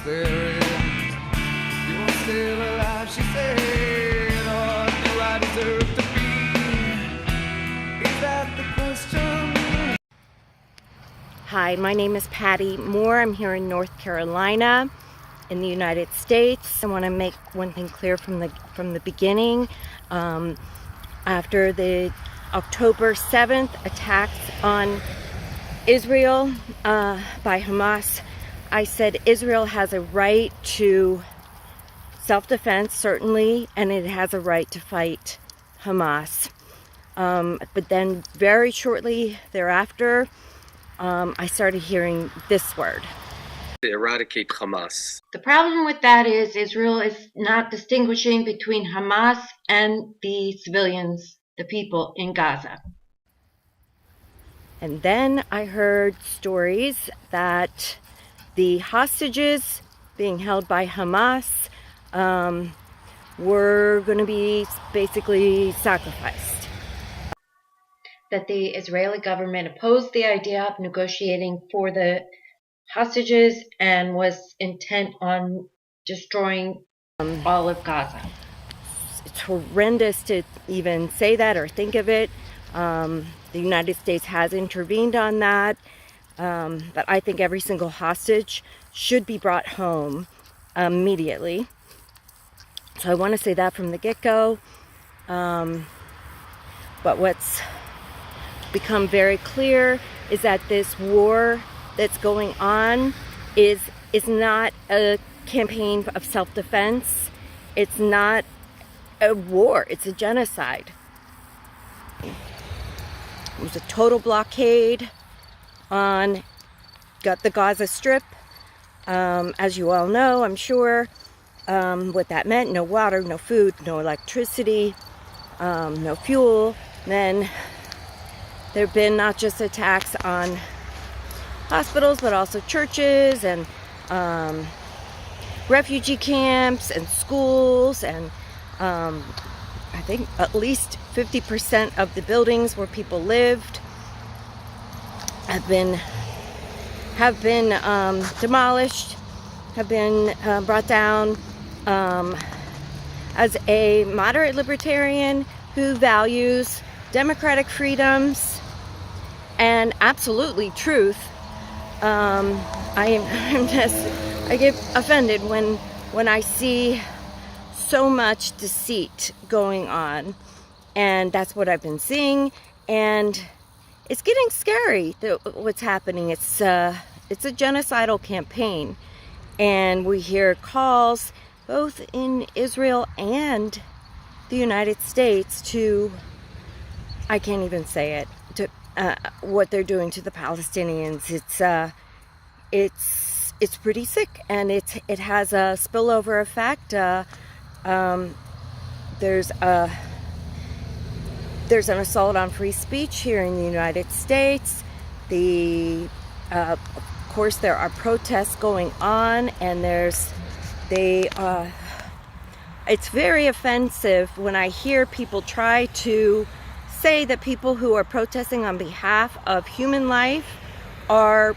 buried. You are still alive, she said, or do I deserve to be? Is that the question? Hi, my name is Patty Moore. I'm here in North Carolina in the United States. I want to make one thing clear from the beginning. After the October 7th attacks on Israel by Hamas, I said Israel has a right to self-defense, certainly, and it has a right to fight Hamas. But then very shortly thereafter, I started hearing this word. To eradicate Hamas. The problem with that is Israel is not distinguishing between Hamas and the civilians, the people in Gaza. And then I heard stories that the hostages being held by Hamas were going to be basically sacrificed. That the Israeli government opposed the idea of negotiating for the hostages and was intent on destroying all of Gaza. It's horrendous to even say that or think of it. The United States has intervened on that, but I think every single hostage should be brought home immediately. So I want to say that from the get-go. But what's become very clear is that this war that's going on is not a campaign of self-defense. It's not a war, it's a genocide. It was a total blockade on the Gaza Strip. As you all know, I'm sure, what that meant: no water, no food, no electricity, no fuel. Then there have been not just attacks on hospitals, but also churches and refugee camps and schools, and I think at least 50% of the buildings where people lived have been demolished, have been brought down. As a moderate libertarian who values democratic freedoms and absolutely truth, I get offended when I see so much deceit going on, and that's what I've been seeing, and it's getting scary what's happening. It's a genocidal campaign, and we hear calls both in Israel and the United States to, I can't even say it, to what they're doing to the Palestinians. It's pretty sick, and it has a spillover effect. There's an assault on free speech here in the United States. Of course, there are protests going on, and it's very offensive when I hear people try to say that people who are protesting on behalf of human life are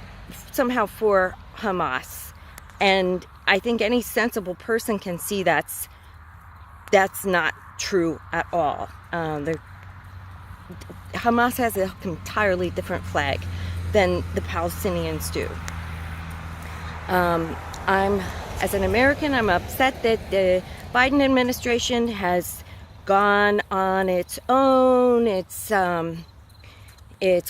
somehow for Hamas. And I think any sensible person can see that's not true at all. Hamas has an entirely different flag than the Palestinians do. As an American, I'm upset that the Biden administration has gone on its own. It's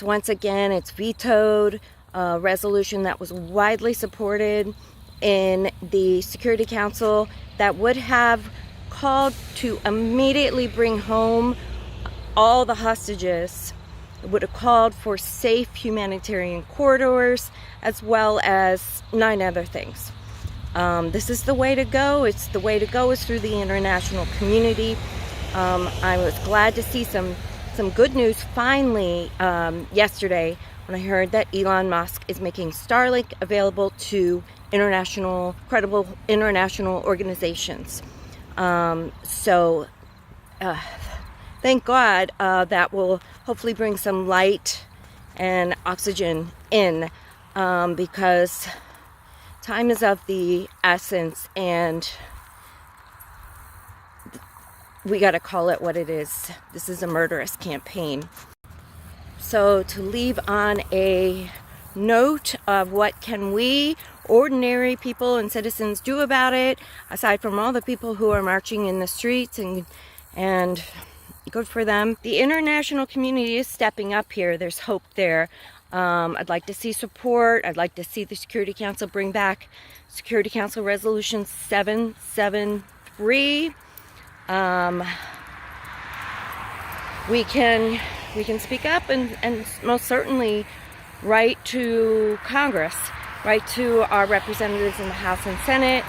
once again, it's vetoed a resolution that was widely supported in the Security Council that would have called to immediately bring home all the hostages. It would have called for safe humanitarian corridors, as well as 9 other things. This is the way to go. The way to go is through the international community. I was glad to see some good news finally yesterday when I heard that Elon Musk is making Starlink available to credible international organizations. Thank God that will hopefully bring some light and oxygen in, because time is of the essence, and we got to call it what it is. This is a murderous campaign. So to leave on a note of what can we ordinary people and citizens do about it, aside from all the people who are marching in the streets, and good for them. The international community is stepping up here. There's hope there. I'd like to see support. I'd like to see the Security Council bring back Security Council Resolution 773. We can speak up and most certainly write to Congress, write to our representatives in the House and Senate,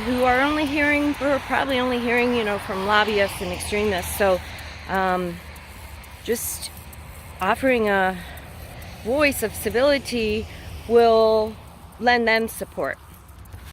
who are probably only hearing, from lobbyists and extremists. So just offering a voice of civility will lend them support.